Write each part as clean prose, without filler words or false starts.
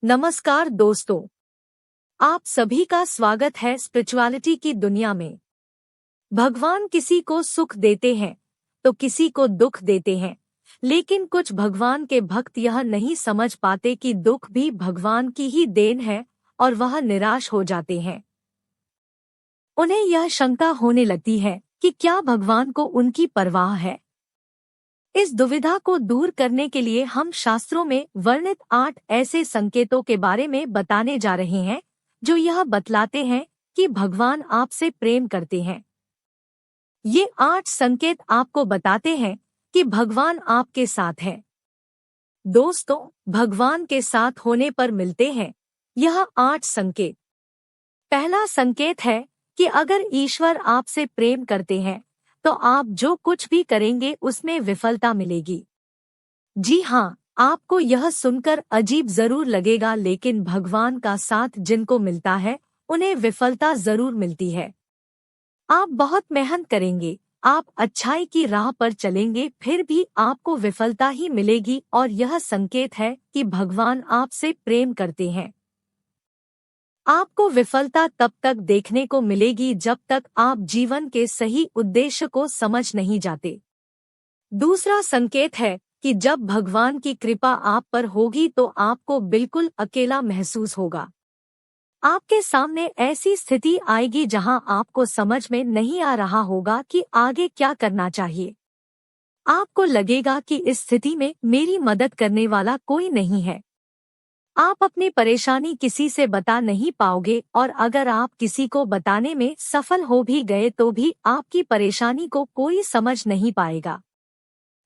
नमस्कार दोस्तों, आप सभी का स्वागत है स्पिरिचुअलिटी की दुनिया में। भगवान किसी को सुख देते हैं तो किसी को दुख देते हैं, लेकिन कुछ भगवान के भक्त यह नहीं समझ पाते कि दुख भी भगवान की ही देन है और वह निराश हो जाते हैं। उन्हें यह शंका होने लगती है कि क्या भगवान को उनकी परवाह है। इस दुविधा को दूर करने के लिए हम शास्त्रों में वर्णित 8 ऐसे संकेतों के बारे में बताने जा रहे हैं जो यह बतलाते हैं कि भगवान आपसे प्रेम करते हैं। ये 8 संकेत आपको बताते हैं कि भगवान आपके साथ है। दोस्तों, भगवान के साथ होने पर मिलते हैं यह 8 संकेत। पहला संकेत है कि अगर ईश्वर आपसे प्रेम करते हैं तो आप जो कुछ भी करेंगे उसमें विफलता मिलेगी। जी हाँ, आपको यह सुनकर अजीब जरूर लगेगा, लेकिन भगवान का साथ जिनको मिलता है उन्हें विफलता जरूर मिलती है। आप बहुत मेहनत करेंगे, आप अच्छाई की राह पर चलेंगे, फिर भी आपको विफलता ही मिलेगी और यह संकेत है कि भगवान आपसे प्रेम करते हैं। आपको विफलता तब तक देखने को मिलेगी जब तक आप जीवन के सही उद्देश्य को समझ नहीं जाते। दूसरा संकेत है कि जब भगवान की कृपा आप पर होगी तो आपको बिल्कुल अकेला महसूस होगा। आपके सामने ऐसी स्थिति आएगी जहां आपको समझ में नहीं आ रहा होगा कि आगे क्या करना चाहिए। आपको लगेगा कि इस स्थिति में मेरी मदद करने वाला कोई नहीं है। आप अपनी परेशानी किसी से बता नहीं पाओगे और अगर आप किसी को बताने में सफल हो भी गए तो भी आपकी परेशानी को कोई समझ नहीं पाएगा।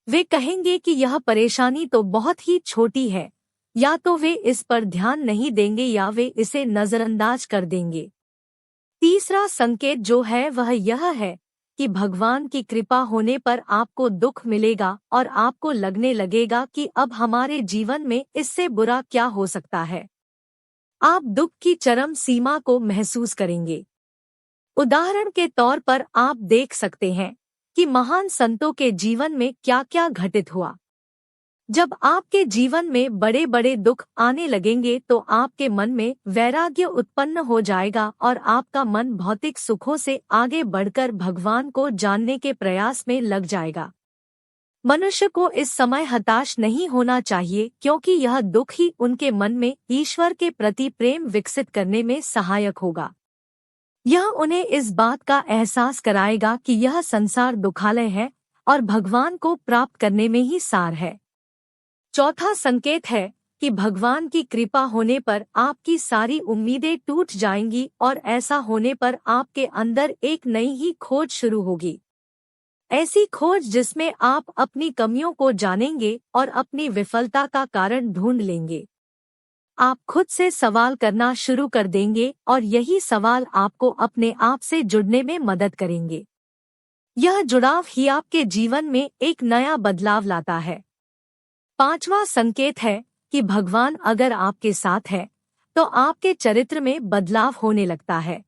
वे कहेंगे कि यह परेशानी तो बहुत ही छोटी है, या तो वे इस पर ध्यान नहीं देंगे या वे इसे नजरअंदाज कर देंगे। तीसरा संकेत जो है वह यह है कि भगवान की कृपा होने पर आपको दुख मिलेगा और आपको लगने लगेगा कि अब हमारे जीवन में इससे बुरा क्या हो सकता है। आप दुख की चरम सीमा को महसूस करेंगे। उदाहरण के तौर पर आप देख सकते हैं कि महान संतों के जीवन में क्या क्या घटित हुआ। जब आपके जीवन में बड़े बड़े दुख आने लगेंगे तो आपके मन में वैराग्य उत्पन्न हो जाएगा और आपका मन भौतिक सुखों से आगे बढ़कर भगवान को जानने के प्रयास में लग जाएगा। मनुष्य को इस समय हताश नहीं होना चाहिए, क्योंकि यह दुख ही उनके मन में ईश्वर के प्रति प्रेम विकसित करने में सहायक होगा। यह उन्हें इस बात का एहसास कराएगा कि यह संसार दुखालय है और भगवान को प्राप्त करने में ही सार है। चौथा संकेत है कि भगवान की कृपा होने पर आपकी सारी उम्मीदें टूट जाएंगी और ऐसा होने पर आपके अंदर एक नई ही खोज शुरू होगी। ऐसी खोज जिसमें आप अपनी कमियों को जानेंगे और अपनी विफलता का कारण ढूंढ लेंगे। आप खुद से सवाल करना शुरू कर देंगे और यही सवाल आपको अपने आप से जुड़ने में मदद करेंगे। यह जुड़ाव ही आपके जीवन में एक नया बदलाव लाता है। पांचवा संकेत है कि भगवान अगर आपके साथ है तो आपके चरित्र में बदलाव होने लगता है।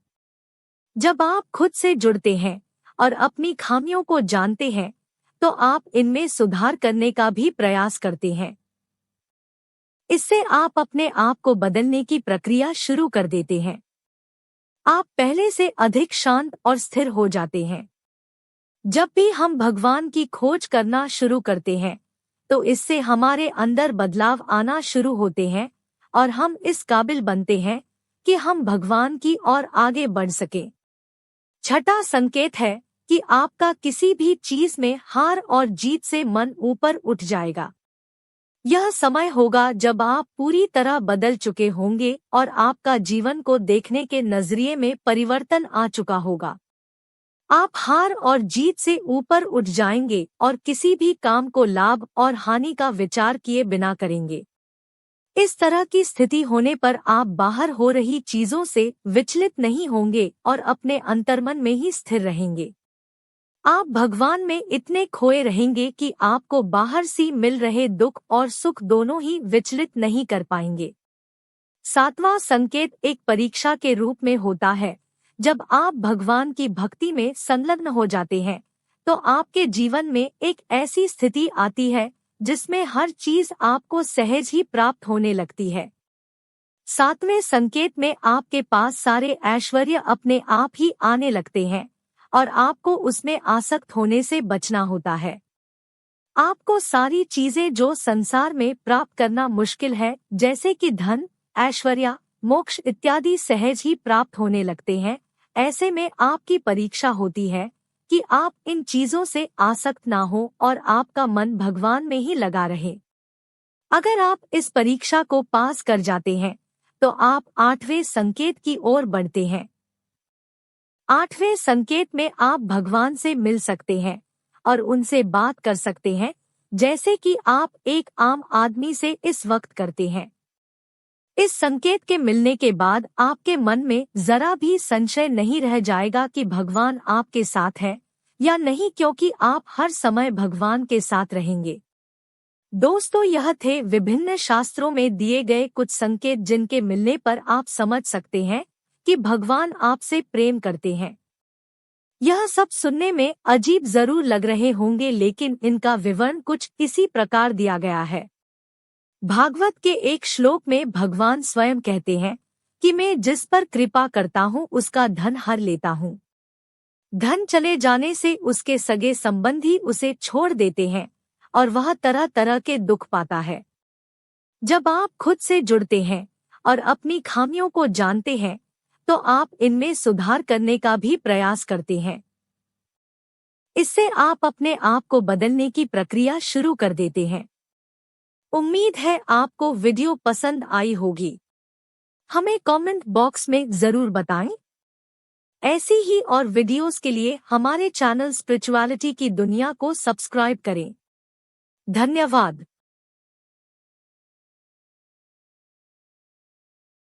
जब आप खुद से जुड़ते हैं और अपनी खामियों को जानते हैं तो आप इनमें सुधार करने का भी प्रयास करते हैं। इससे आप अपने आप को बदलने की प्रक्रिया शुरू कर देते हैं। आप पहले से अधिक शांत और स्थिर हो जाते हैं। जब भी हम भगवान की खोज करना शुरू करते हैं तो इससे हमारे अंदर बदलाव आना शुरू होते हैं और हम इस काबिल बनते हैं कि हम भगवान की ओर आगे बढ़ सकें। छठा संकेत है कि आपका किसी भी चीज में हार और जीत से मन ऊपर उठ जाएगा। यह समय होगा जब आप पूरी तरह बदल चुके होंगे और आपका जीवन को देखने के नजरिए में परिवर्तन आ चुका होगा। आप हार और जीत से ऊपर उठ जाएंगे और किसी भी काम को लाभ और हानि का विचार किए बिना करेंगे। इस तरह की स्थिति होने पर आप बाहर हो रही चीजों से विचलित नहीं होंगे और अपने अंतर्मन में ही स्थिर रहेंगे। आप भगवान में इतने खोए रहेंगे कि आपको बाहर से मिल रहे दुख और सुख दोनों ही विचलित नहीं कर पाएंगे। सातवां संकेत एक परीक्षा के रूप में होता है। जब आप भगवान की भक्ति में संलग्न हो जाते हैं तो आपके जीवन में एक ऐसी स्थिति आती है जिसमें हर चीज आपको सहज ही प्राप्त होने लगती है। सातवें संकेत में आपके पास सारे ऐश्वर्य अपने आप ही आने लगते हैं और आपको उसमें आसक्त होने से बचना होता है। आपको सारी चीजें जो संसार में प्राप्त करना मुश्किल है, जैसे कि धन, ऐश्वर्य, मोक्ष इत्यादि सहज ही प्राप्त होने लगते हैं। ऐसे में आपकी परीक्षा होती है कि आप इन चीजों से आसक्त ना हो और आपका मन भगवान में ही लगा रहे। अगर आप इस परीक्षा को पास कर जाते हैं तो आप आठवें संकेत की ओर बढ़ते हैं। आठवें संकेत में आप भगवान से मिल सकते हैं और उनसे बात कर सकते हैं, जैसे कि आप एक आम आदमी से इस वक्त करते हैं। इस संकेत के मिलने के बाद आपके मन में जरा भी संशय नहीं रह जाएगा कि भगवान आपके साथ है या नहीं, क्योंकि आप हर समय भगवान के साथ रहेंगे। दोस्तों, यह थे विभिन्न शास्त्रों में दिए गए कुछ संकेत जिनके मिलने पर आप समझ सकते हैं कि भगवान आपसे प्रेम करते हैं। यह सब सुनने में अजीब जरूर लग रहे होंगे, लेकिन इनका विवरण कुछ इसी प्रकार दिया गया है। भागवत के एक श्लोक में भगवान स्वयं कहते हैं कि मैं जिस पर कृपा करता हूँ उसका धन हर लेता हूँ। धन चले जाने से उसके सगे संबंधी उसे छोड़ देते हैं और वह तरह तरह के दुख पाता है। जब आप खुद से जुड़ते हैं और अपनी खामियों को जानते हैं तो आप इनमें सुधार करने का भी प्रयास करते हैं। इससे आप अपने आप को बदलने की प्रक्रिया शुरू कर देते हैं। उम्मीद है आपको वीडियो पसंद आई होगी। हमें कमेंट बॉक्स में जरूर बताएं। ऐसी ही और वीडियोस के लिए हमारे चैनल स्पिरिचुअलिटी की दुनिया को सब्सक्राइब करें। धन्यवाद।